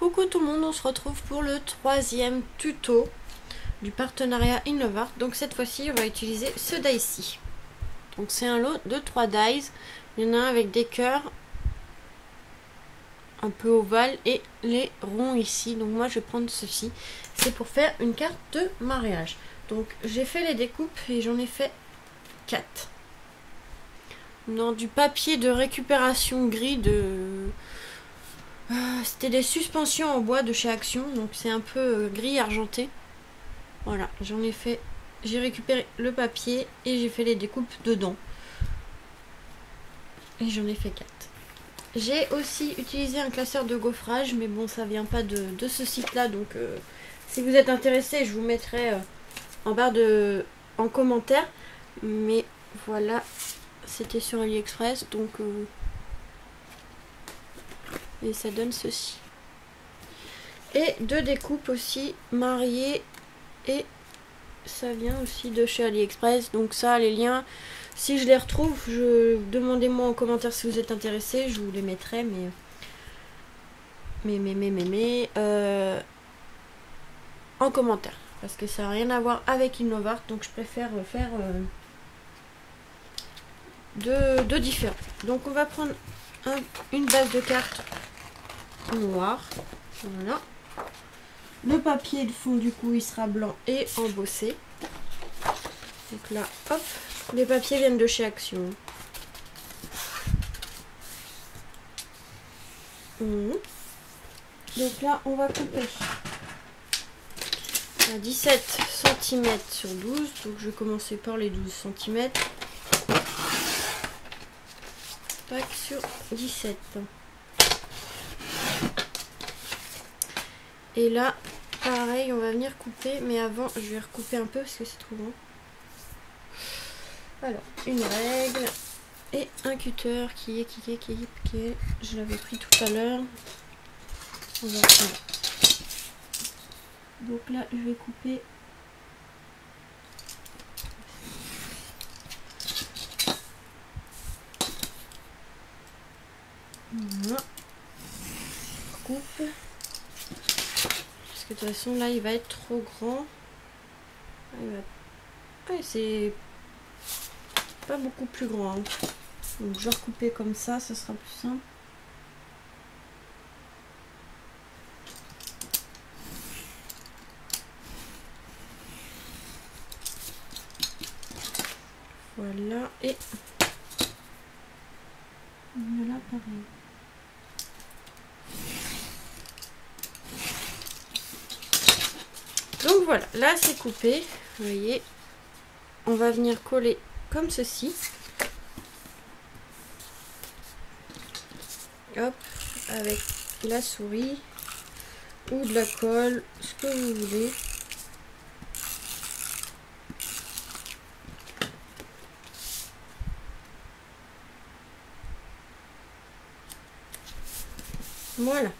Coucou tout le monde, on se retrouve pour le troisième tuto du partenariat Innovart. Donc cette fois-ci on va utiliser ce die-ci. Donc c'est un lot de 3 dies. Il y en a un avec des cœurs un peu ovales et les ronds ici. Donc moi je vais prendre ceci. C'est pour faire une carte de mariage. Donc j'ai fait les découpes et j'en ai fait 4. Dans du papier de récupération gris de... C'était des suspensions en bois de chez Action, donc c'est un peu gris argenté. Voilà, j'en ai fait, j'ai récupéré le papier et j'ai fait les découpes dedans. Et j'en ai fait 4. J'ai aussi utilisé un classeur de gaufrage, mais bon, ça vient pas de ce site-là, donc si vous êtes intéressé, je vous mettrai en barre en commentaire. Mais voilà, c'était sur AliExpress, donc... et ça donne ceci. Et 2 découpes aussi mariées. Et ça vient aussi de chez AliExpress. Donc ça, les liens, si je les retrouve, demandez-moi en commentaire si vous êtes intéressés. Je vous les mettrai, en commentaire. Parce que ça n'a rien à voir avec Innovart. Donc je préfère faire deux différents. Donc on va prendre une base de cartes noir. Voilà. Le papier de fond du coup il sera blanc et embossé. Donc là hop, les papiers viennent de chez Action. Donc là on va couper à 17 cm sur 12. Donc je vais commencer par les 12 cm. Tac, sur 17. Et là, pareil, on va venir couper, mais avant, je vais recouper un peu parce que c'est trop long. Alors, une règle et un cutter qui est, je l'avais pris tout à l'heure. On va prendre. Donc là, je vais couper. Voilà. Coupe. De toute façon là il va être trop grand. Ouais, c'est pas beaucoup plus grand, hein. Donc je vais recouper comme ça, ce sera plus simple. Voilà, et voilà pareil. Donc voilà, là c'est coupé, vous voyez, on va venir coller comme ceci. Hop, avec la souris ou de la colle, ce que vous voulez. Voilà.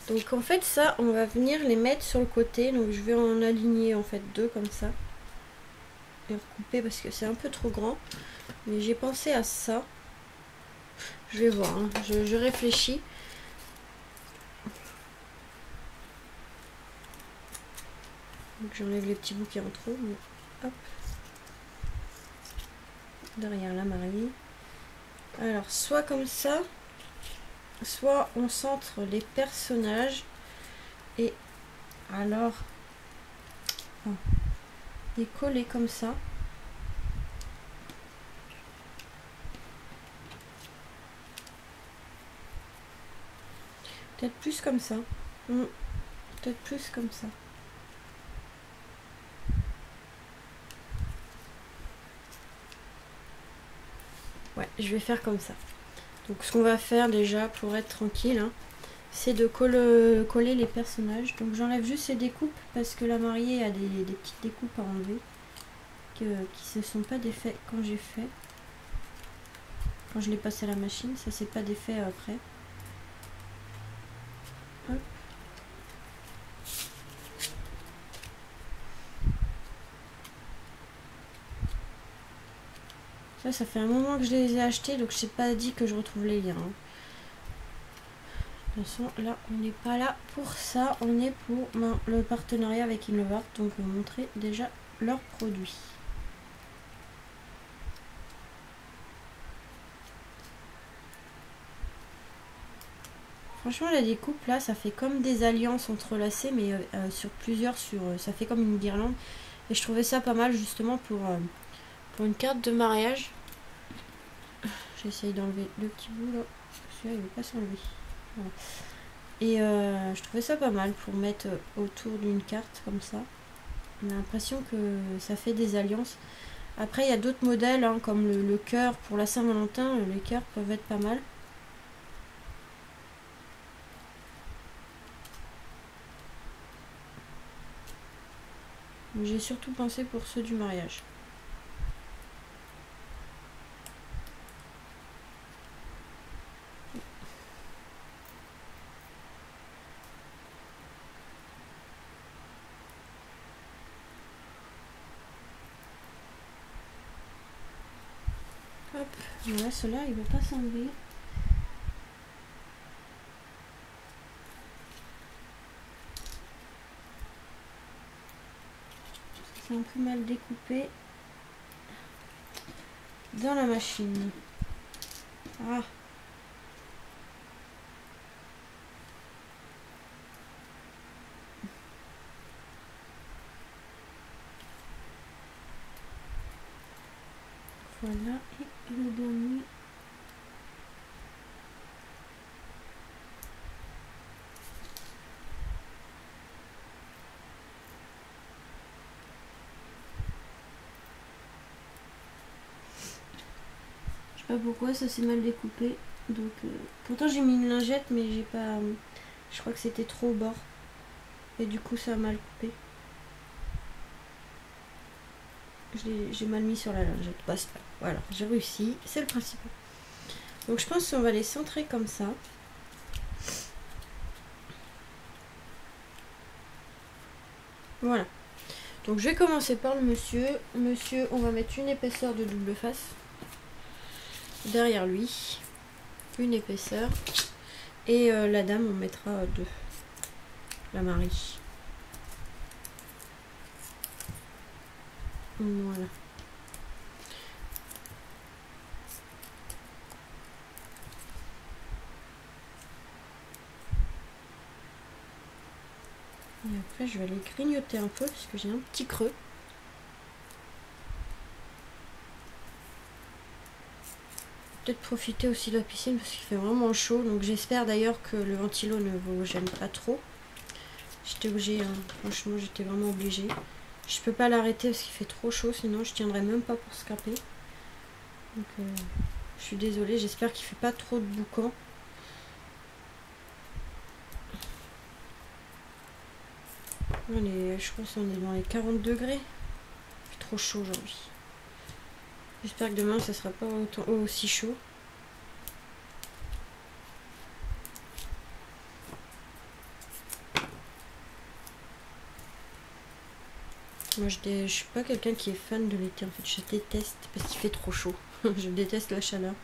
Donc en fait ça on va venir les mettre sur le côté, donc je vais en aligner en fait 2 comme ça et recouper parce que c'est un peu trop grand, mais j'ai pensé à ça. Je vais voir, hein. Je réfléchis. Donc j'enlève les petits bouts qui en trop, mais hop, derrière la mariée. Alors soit comme ça, soit on centre les personnages et alors les coller comme ça. Peut-être plus comme ça. Peut-être plus comme ça. Ouais, je vais faire comme ça. Donc ce qu'on va faire déjà pour être tranquille, hein, c'est de coller les personnages. Donc j'enlève juste ces découpes parce que la mariée a des petites découpes à enlever qui se sont pas défaits quand j'ai fait. Quand je l'ai passé à la machine, ça s'est pas défait après. Hop. Ça fait un moment que je les ai achetés, donc je n'ai pas dit que je retrouve les liens, hein. De toute façon, là, on n'est pas là pour ça. On est pour le partenariat avec Inlovart. Donc, montrer déjà leurs produits. Franchement, la découpe, là, ça fait comme des alliances entrelacées, mais sur plusieurs, ça fait comme une guirlande. Et je trouvais ça pas mal, justement, pour une carte de mariage. J'essaye d'enlever le petit bout, là. Celui-là, il ne veut pas s'enlever. Voilà. Et je trouvais ça pas mal pour mettre autour d'une carte comme ça. On a l'impression que ça fait des alliances. Après, il y a d'autres modèles, hein, comme le cœur pour la Saint-Valentin. Les cœurs peuvent être pas mal. J'ai surtout pensé pour ceux du mariage. Hop, voilà, ceux-là, il ne veut pas s'enlever. C'est un peu mal découpé dans la machine. Ah. Voilà, et le dernier. Je sais pas pourquoi ça s'est mal découpé. Donc, pourtant j'ai mis une lingette, mais j'ai pas. Je crois que c'était trop au bord. Et du coup ça a mal coupé. J'ai mal mis sur la lingette. Bah, c'est pas. Voilà, j'ai réussi. C'est le principal. Donc je pense qu'on va les centrer comme ça. Voilà. Donc je vais commencer par le monsieur. Monsieur, on va mettre une épaisseur de double face. Derrière lui. Une épaisseur. Et la dame, on mettra deux. La Marie. Voilà. Et après, je vais aller grignoter un peu parce que j'ai un petit creux. Peut-être profiter aussi de la piscine parce qu'il fait vraiment chaud. Donc j'espère d'ailleurs que le ventilo ne vous gêne pas trop. J'étais obligée, hein. Franchement, j'étais vraiment obligée. Je peux pas l'arrêter parce qu'il fait trop chaud, sinon je tiendrais même pas pour scraper. Donc je suis désolée, j'espère qu'il fait pas trop de boucan. Je pense qu'on est dans les 40 degrés. Il fait trop chaud aujourd'hui. J'espère que demain ça sera pas aussi chaud. Moi je suis pas quelqu'un qui est fan de l'été en fait, je déteste parce qu'il fait trop chaud. Je déteste la chaleur.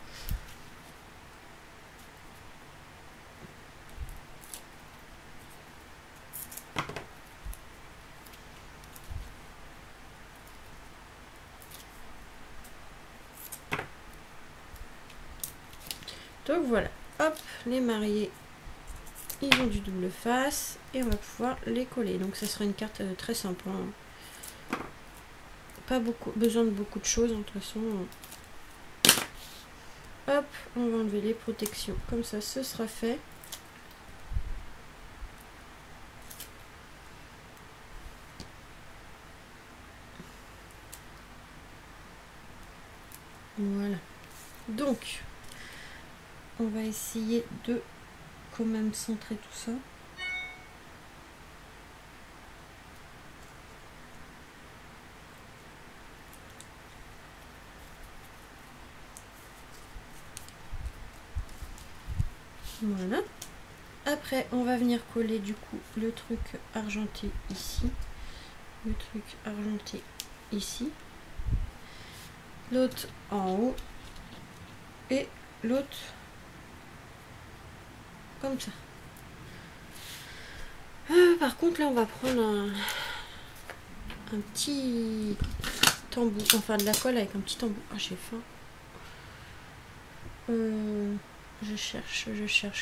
Donc voilà, hop, les mariés, ils ont du double face et on va pouvoir les coller. Donc ça sera une carte très simple, hein. Pas besoin de beaucoup de choses, de toute façon. Hop, on va enlever les protections, comme ça ce sera fait. Voilà, donc on va essayer de quand même centrer tout ça. Voilà. Après, on va venir coller du coup le truc argenté ici. Le truc argenté ici. L'autre en haut. Et l'autre comme ça. Par contre là on va prendre un petit embout, enfin de la colle avec un petit embout. Ah j'ai faim. Je cherche.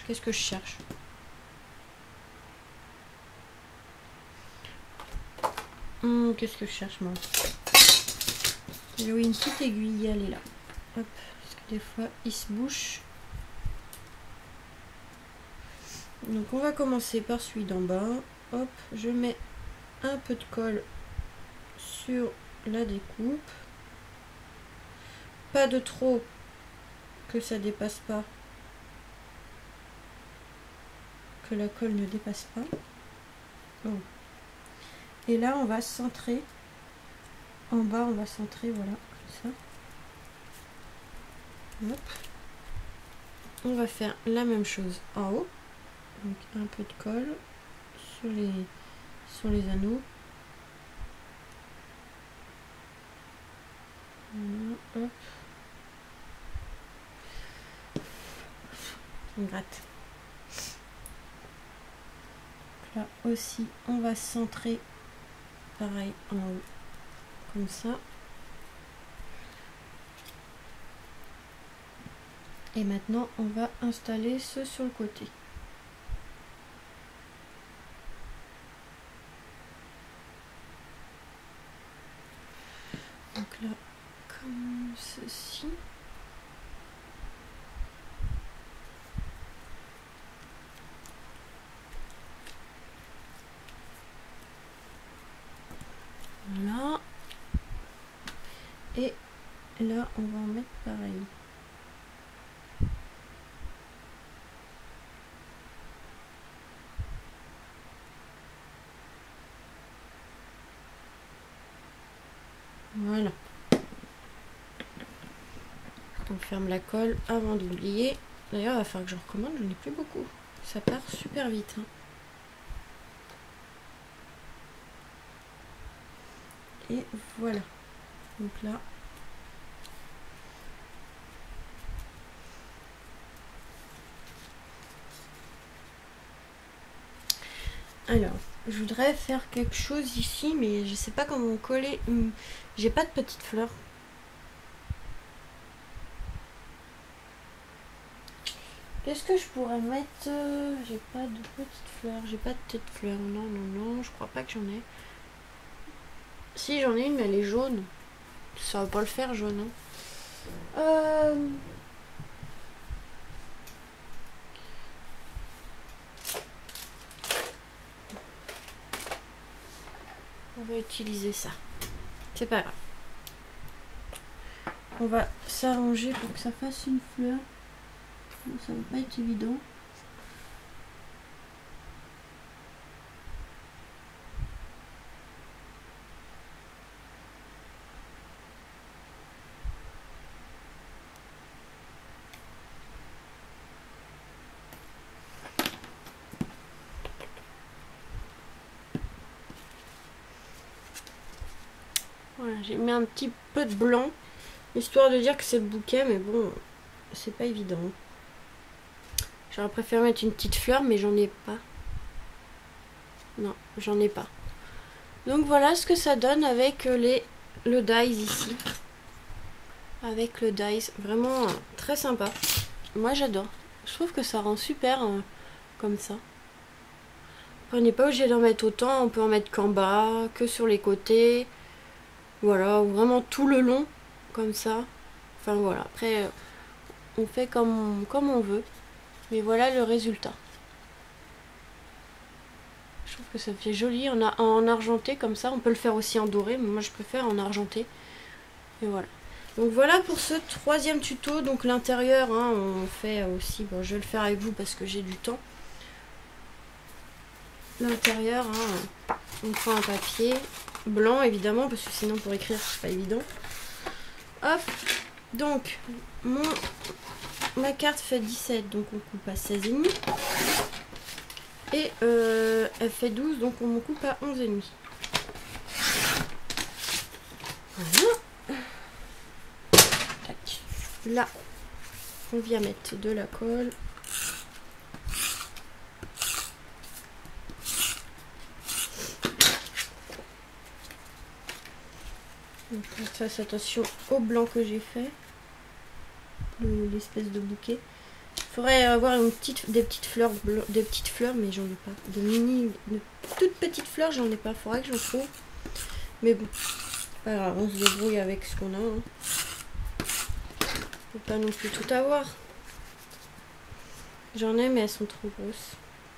Qu'est-ce que je cherche? Qu'est-ce que je cherche moi? Oui, une petite aiguille, elle est là. Hop, parce que des fois il se bouche. Donc on va commencer par celui d'en bas. Hop, je mets un peu de colle sur la découpe. Pas de trop que ça dépasse pas. Que la colle ne dépasse pas. Oh. Et là on va centrer. En bas on va centrer, voilà, comme ça. Hop. On va faire la même chose en haut. Donc un peu de colle sur les anneaux. Voilà, hop. On gratte. Là aussi, on va centrer pareil en haut, comme ça. Et maintenant, on va installer ce sur le côté. Donc là, comme ceci. Voilà. Et là, on va en mettre pareil. Voilà. On ferme la colle avant d'oublier. D'ailleurs, il va falloir que je recommande, j'en ai plus beaucoup. Ça part super vite. Hein. Et voilà. Donc là. Alors, je voudrais faire quelque chose ici, mais je sais pas comment coller. J'ai pas de petites fleurs. Qu'est-ce que je pourrais mettre? J'ai pas de petites fleurs. J'ai pas de tête de fleurs. Non, non, non. Je crois pas que j'en ai. Si, j'en ai une, mais elle est jaune. Ça va pas le faire, jaune. Hein. On va utiliser ça. C'est pas grave. On va s'arranger pour que ça fasse une fleur. Ça va pas être évident. Voilà, j'ai mis un petit peu de blanc, histoire de dire que c'est le bouquet, mais bon, c'est pas évident. J'aurais préféré mettre une petite fleur, mais j'en ai pas. Non, j'en ai pas. Donc voilà ce que ça donne avec le dies ici. Avec le dies, vraiment très sympa. Moi j'adore. Je trouve que ça rend super comme ça. Après, on n'est pas obligé d'en mettre autant, on peut en mettre qu'en bas, que sur les côtés. Voilà, ou vraiment tout le long, comme ça. Enfin voilà, après on fait comme on veut. Mais voilà le résultat. Je trouve que ça fait joli en argenté comme ça. On peut le faire aussi en doré, mais moi je préfère en argenté. Et voilà. Donc voilà pour ce troisième tuto. Donc l'intérieur, hein, on fait aussi, bon je vais le faire avec vous parce que j'ai du temps. L'intérieur, hein, on prend un papier blanc évidemment, parce que sinon pour écrire c'est pas évident. Hop, donc ma carte fait 17, donc on coupe à 16,5. Et elle fait 12, donc on coupe à 11,5. Voilà. Tac. Là, on vient mettre de la colle. Donc, ça, attention au blanc que j'ai fait. L'espèce de bouquet. Il faudrait avoir des petites fleurs, mais j'en ai pas. De toutes petites fleurs, j'en ai pas. Il faudrait que j'en trouve. Mais bon, pas grave, on se débrouille avec ce qu'on a. Hein. Faut pas non plus tout avoir. J'en ai, mais elles sont trop grosses.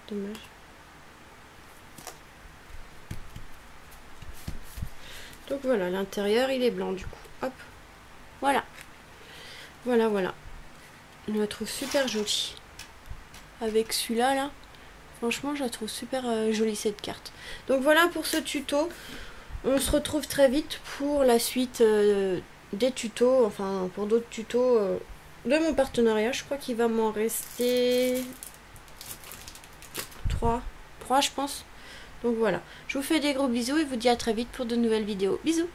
Dommage. Donc voilà, l'intérieur il est blanc du coup. Hop. Voilà. Voilà. Je la trouve super jolie. Avec celui-là, là. Franchement, je la trouve super jolie cette carte. Donc voilà pour ce tuto. On se retrouve très vite pour la suite des tutos. Enfin, pour d'autres tutos de mon partenariat. Je crois qu'il va m'en rester 3 je pense. Donc voilà. Je vous fais des gros bisous et vous dis à très vite pour de nouvelles vidéos. Bisous!